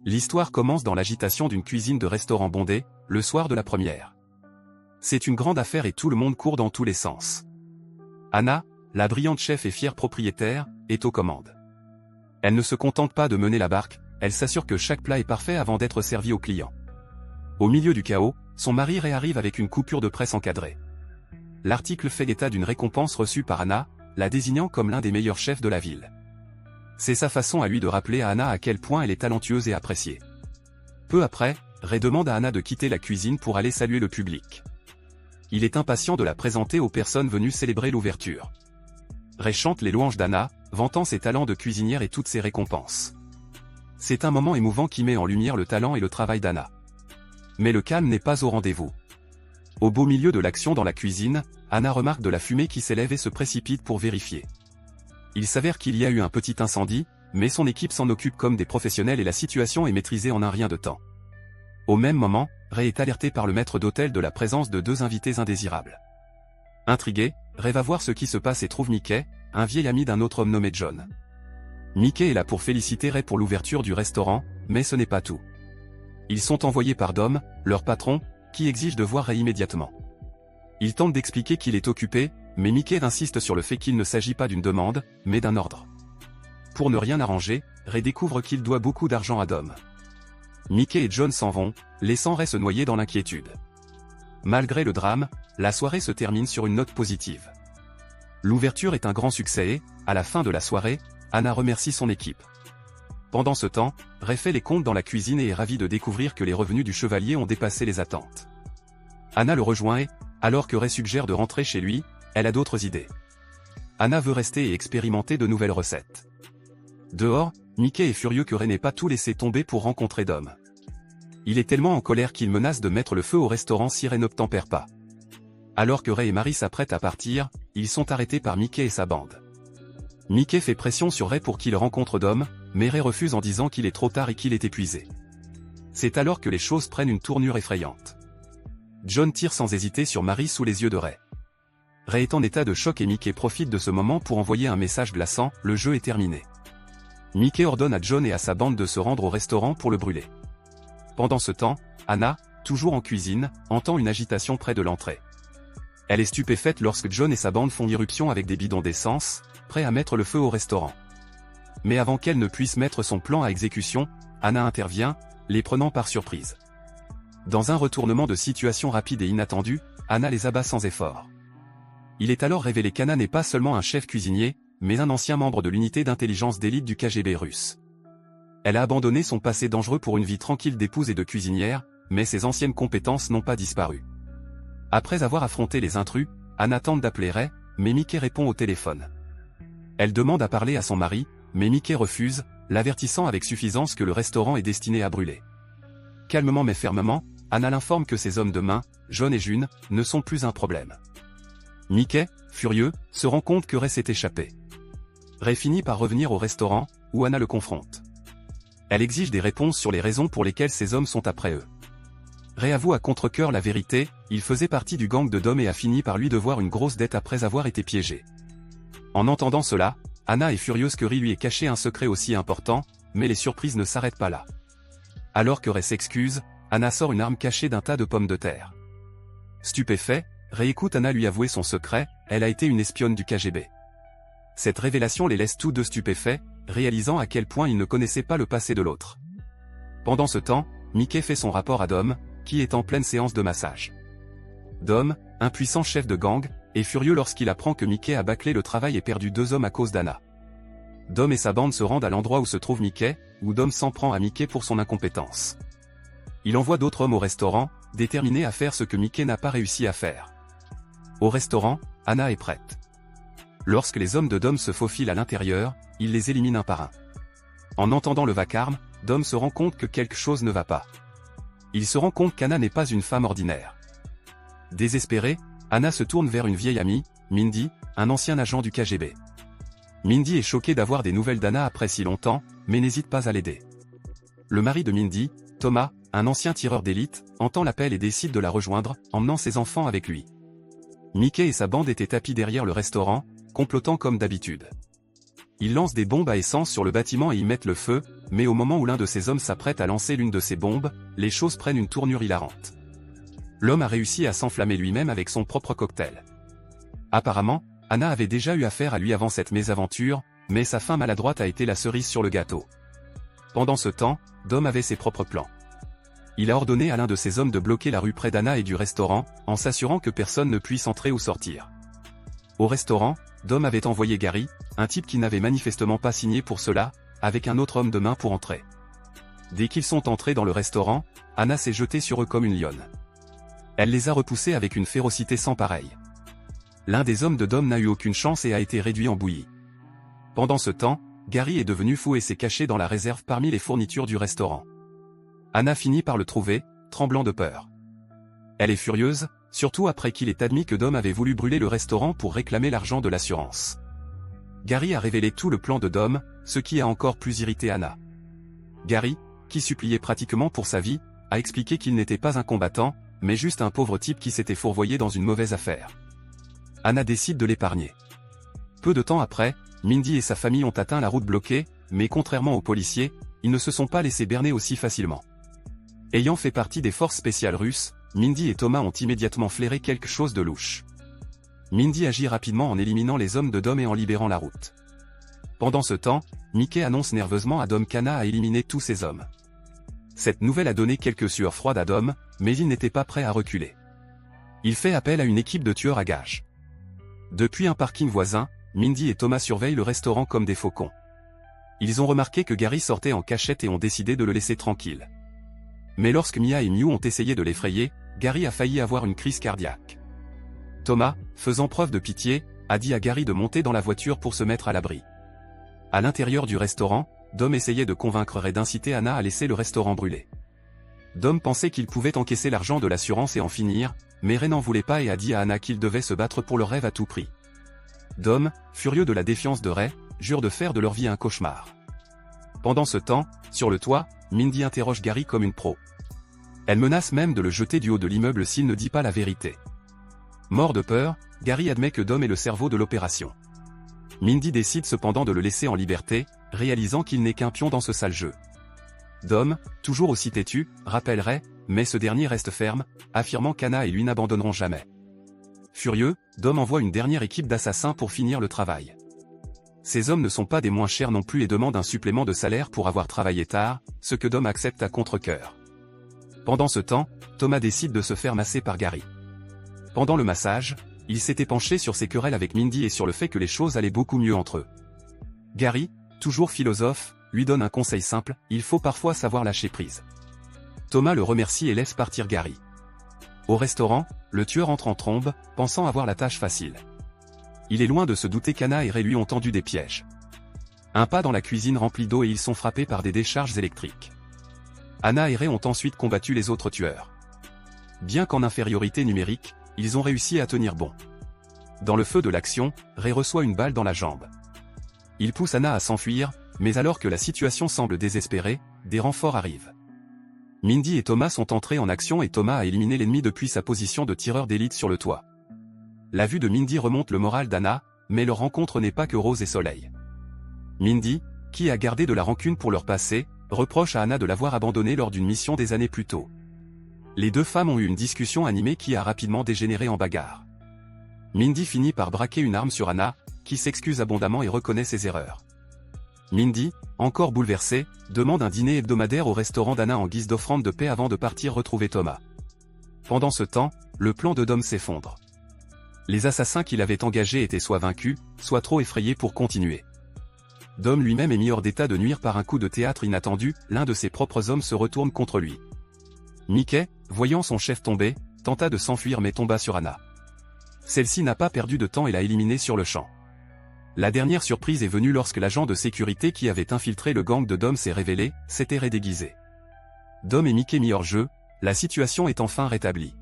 L'histoire commence dans l'agitation d'une cuisine de restaurant bondé, le soir de la première. C'est une grande affaire et tout le monde court dans tous les sens. Anna, la brillante chef et fière propriétaire, est aux commandes. Elle ne se contente pas de mener la barque, elle s'assure que chaque plat est parfait avant d'être servi aux clients. Au milieu du chaos, son mari réarrive avec une coupure de presse encadrée. L'article fait état d'une récompense reçue par Anna, la désignant comme l'un des meilleurs chefs de la ville. C'est sa façon à lui de rappeler à Anna à quel point elle est talentueuse et appréciée. Peu après, Ray demande à Anna de quitter la cuisine pour aller saluer le public. Il est impatient de la présenter aux personnes venues célébrer l'ouverture. Ray chante les louanges d'Anna, vantant ses talents de cuisinière et toutes ses récompenses. C'est un moment émouvant qui met en lumière le talent et le travail d'Anna. Mais le calme n'est pas au rendez-vous. Au beau milieu de l'action dans la cuisine, Anna remarque de la fumée qui s'élève et se précipite pour vérifier. Il s'avère qu'il y a eu un petit incendie, mais son équipe s'en occupe comme des professionnels et la situation est maîtrisée en un rien de temps. Au même moment, Ray est alerté par le maître d'hôtel de la présence de 2 invités indésirables. Intrigué, Ray va voir ce qui se passe et trouve Mickey, un vieil ami d'un autre homme nommé John. Mickey est là pour féliciter Ray pour l'ouverture du restaurant, mais ce n'est pas tout. Ils sont envoyés par Dom, leur patron, qui exige de voir Ray immédiatement. Il tente d'expliquer qu'il est occupé, mais Mickey insiste sur le fait qu'il ne s'agit pas d'une demande, mais d'un ordre. Pour ne rien arranger, Ray découvre qu'il doit beaucoup d'argent à Dom. Mickey et John s'en vont, laissant Ray se noyer dans l'inquiétude. Malgré le drame, la soirée se termine sur une note positive. L'ouverture est un grand succès et, à la fin de la soirée, Anna remercie son équipe. Pendant ce temps, Ray fait les comptes dans la cuisine et est ravi de découvrir que les revenus du chevalier ont dépassé les attentes. Anna le rejoint et, alors que Ray suggère de rentrer chez lui, elle a d'autres idées. Anna veut rester et expérimenter de nouvelles recettes. Dehors, Mickey est furieux que Ray n'ait pas tout laissé tomber pour rencontrer Dom. Il est tellement en colère qu'il menace de mettre le feu au restaurant si Ray n'obtempère pas. Alors que Ray et Mary s'apprêtent à partir, ils sont arrêtés par Mickey et sa bande. Mickey fait pression sur Ray pour qu'il rencontre Dom, mais Ray refuse en disant qu'il est trop tard et qu'il est épuisé. C'est alors que les choses prennent une tournure effrayante. John tire sans hésiter sur Mary sous les yeux de Ray. Ray est en état de choc et Mickey profite de ce moment pour envoyer un message glaçant, le jeu est terminé. Mickey ordonne à John et à sa bande de se rendre au restaurant pour le brûler. Pendant ce temps, Anna, toujours en cuisine, entend une agitation près de l'entrée. Elle est stupéfaite lorsque John et sa bande font irruption avec des bidons d'essence, prêts à mettre le feu au restaurant. Mais avant qu'elle ne puisse mettre son plan à exécution, Anna intervient, les prenant par surprise. Dans un retournement de situation rapide et inattendu, Anna les abat sans effort. Il est alors révélé qu'Anna n'est pas seulement un chef cuisinier, mais un ancien membre de l'unité d'intelligence d'élite du KGB russe. Elle a abandonné son passé dangereux pour une vie tranquille d'épouse et de cuisinière, mais ses anciennes compétences n'ont pas disparu. Après avoir affronté les intrus, Anna tente d'appeler Ray, mais Mickey répond au téléphone. Elle demande à parler à son mari, mais Mickey refuse, l'avertissant avec suffisance que le restaurant est destiné à brûler. Calmement mais fermement, Anna l'informe que ses hommes de main, John et June, ne sont plus un problème. Mickey, furieux, se rend compte que Ray s'est échappé. Ray finit par revenir au restaurant, où Anna le confronte. Elle exige des réponses sur les raisons pour lesquelles ses hommes sont après eux. Ray avoue à contre-cœur la vérité, il faisait partie du gang de Dom et a fini par lui devoir une grosse dette après avoir été piégé. En entendant cela, Anna est furieuse que Ray lui ait caché un secret aussi important, mais les surprises ne s'arrêtent pas là. Alors que Ray s'excuse, Anna sort une arme cachée d'un tas de pommes de terre. Stupéfait, Ray écoute Anna lui avouer son secret, elle a été une espionne du KGB. Cette révélation les laisse tous deux stupéfaits, réalisant à quel point ils ne connaissaient pas le passé de l'autre. Pendant ce temps, Mickey fait son rapport à Dom, qui est en pleine séance de massage. Dom, un puissant chef de gang, est furieux lorsqu'il apprend que Mickey a bâclé le travail et perdu 2 hommes à cause d'Anna. Dom et sa bande se rendent à l'endroit où se trouve Mickey, où Dom s'en prend à Mickey pour son incompétence. Il envoie d'autres hommes au restaurant, déterminés à faire ce que Mickey n'a pas réussi à faire. Au restaurant, Anna est prête. Lorsque les hommes de Dom se faufilent à l'intérieur, il les élimine un par un. En entendant le vacarme, Dom se rend compte que quelque chose ne va pas. Il se rend compte qu'Anna n'est pas une femme ordinaire. Désespérée, Anna se tourne vers une vieille amie, Mindy, un ancien agent du KGB. Mindy est choquée d'avoir des nouvelles d'Anna après si longtemps, mais n'hésite pas à l'aider. Le mari de Mindy, Thomas, un ancien tireur d'élite, entend l'appel et décide de la rejoindre, emmenant ses enfants avec lui. Mickey et sa bande étaient tapis derrière le restaurant, complotant comme d'habitude. Ils lancent des bombes à essence sur le bâtiment et y mettent le feu, mais au moment où l'un de ces hommes s'apprête à lancer l'une de ces bombes, les choses prennent une tournure hilarante. L'homme a réussi à s'enflammer lui-même avec son propre cocktail. Apparemment, Anna avait déjà eu affaire à lui avant cette mésaventure, mais sa fin maladroite a été la cerise sur le gâteau. Pendant ce temps, Dom avait ses propres plans. Il a ordonné à l'un de ses hommes de bloquer la rue près d'Anna et du restaurant, en s'assurant que personne ne puisse entrer ou sortir. Au restaurant, Dom avait envoyé Gary, un type qui n'avait manifestement pas signé pour cela, avec un autre homme de main pour entrer. Dès qu'ils sont entrés dans le restaurant, Anna s'est jetée sur eux comme une lionne. Elle les a repoussés avec une férocité sans pareille. L'un des hommes de Dom n'a eu aucune chance et a été réduit en bouillie. Pendant ce temps, Gary est devenu fou et s'est caché dans la réserve parmi les fournitures du restaurant. Anna finit par le trouver, tremblant de peur. Elle est furieuse, surtout après qu'il ait admis que Dom avait voulu brûler le restaurant pour réclamer l'argent de l'assurance. Gary a révélé tout le plan de Dom, ce qui a encore plus irrité Anna. Gary, qui suppliait pratiquement pour sa vie, a expliqué qu'il n'était pas un combattant, mais juste un pauvre type qui s'était fourvoyé dans une mauvaise affaire. Anna décide de l'épargner. Peu de temps après, Mindy et sa famille ont atteint la route bloquée, mais contrairement aux policiers, ils ne se sont pas laissés berner aussi facilement. Ayant fait partie des forces spéciales russes, Mindy et Thomas ont immédiatement flairé quelque chose de louche. Mindy agit rapidement en éliminant les hommes de Dom et en libérant la route. Pendant ce temps, Mickey annonce nerveusement à Dom qu'Anna a éliminé tous ses hommes. Cette nouvelle a donné quelques sueurs froides à Dom, mais il n'était pas prêt à reculer. Il fait appel à une équipe de tueurs à gages. Depuis un parking voisin, Mindy et Thomas surveillent le restaurant comme des faucons. Ils ont remarqué que Gary sortait en cachette et ont décidé de le laisser tranquille. Mais lorsque Mia et Mew ont essayé de l'effrayer, Gary a failli avoir une crise cardiaque. Thomas, faisant preuve de pitié, a dit à Gary de monter dans la voiture pour se mettre à l'abri. À l'intérieur du restaurant, Dom essayait de convaincre et d'inciter Anna à laisser le restaurant brûler. Dom pensait qu'il pouvait encaisser l'argent de l'assurance et en finir, mais Ray n'en voulait pas et a dit à Anna qu'il devait se battre pour leur rêve à tout prix. Dom, furieux de la défiance de Ray, jure de faire de leur vie un cauchemar. Pendant ce temps, sur le toit, Mindy interroge Gary comme une pro. Elle menace même de le jeter du haut de l'immeuble s'il ne dit pas la vérité. Mort de peur, Gary admet que Dom est le cerveau de l'opération. Mindy décide cependant de le laisser en liberté, réalisant qu'il n'est qu'un pion dans ce sale jeu. Dom, toujours aussi têtu, rappelle Ray, mais ce dernier reste ferme, affirmant qu'Anna et lui n'abandonneront jamais. Furieux, Dom envoie une dernière équipe d'assassins pour finir le travail. Ces hommes ne sont pas des moins chers non plus et demandent un supplément de salaire pour avoir travaillé tard, ce que Dom accepte à contre-cœur. Pendant ce temps, Thomas décide de se faire masser par Gary. Pendant le massage, il s'était penché sur ses querelles avec Mindy et sur le fait que les choses allaient beaucoup mieux entre eux. Gary, toujours philosophe, lui donne un conseil simple, il faut parfois savoir lâcher prise. Thomas le remercie et laisse partir Gary. Au restaurant, le tueur entre en trombe, pensant avoir la tâche facile. Il est loin de se douter qu'Anna et Ray lui ont tendu des pièges. Un pas dans la cuisine remplie d'eau et ils sont frappés par des décharges électriques. Anna et Ray ont ensuite combattu les autres tueurs. Bien qu'en infériorité numérique, ils ont réussi à tenir bon. Dans le feu de l'action, Ray reçoit une balle dans la jambe. Il pousse Anna à s'enfuir, mais alors que la situation semble désespérée, des renforts arrivent. Mindy et Thomas sont entrés en action et Thomas a éliminé l'ennemi depuis sa position de tireur d'élite sur le toit. La vue de Mindy remonte le moral d'Anna, mais leur rencontre n'est pas que rose et soleil. Mindy, qui a gardé de la rancune pour leur passé, reproche à Anna de l'avoir abandonnée lors d'une mission des années plus tôt. Les deux femmes ont eu une discussion animée qui a rapidement dégénéré en bagarre. Mindy finit par braquer une arme sur Anna, qui s'excuse abondamment et reconnaît ses erreurs. Mindy, encore bouleversée, demande un dîner hebdomadaire au restaurant d'Anna en guise d'offrande de paix avant de partir retrouver Thomas. Pendant ce temps, le plan de Dom s'effondre. Les assassins qu'il avait engagés étaient soit vaincus, soit trop effrayés pour continuer. Dom lui-même est mis hors d'état de nuire par un coup de théâtre inattendu, l'un de ses propres hommes se retourne contre lui. Mickey, voyant son chef tomber, tenta de s'enfuir mais tomba sur Anna. Celle-ci n'a pas perdu de temps et l'a éliminée sur le champ. La dernière surprise est venue lorsque l'agent de sécurité qui avait infiltré le gang de Dom s'est révélé, s'était redéguisé. Dom et Mickey mis hors jeu, la situation est enfin rétablie.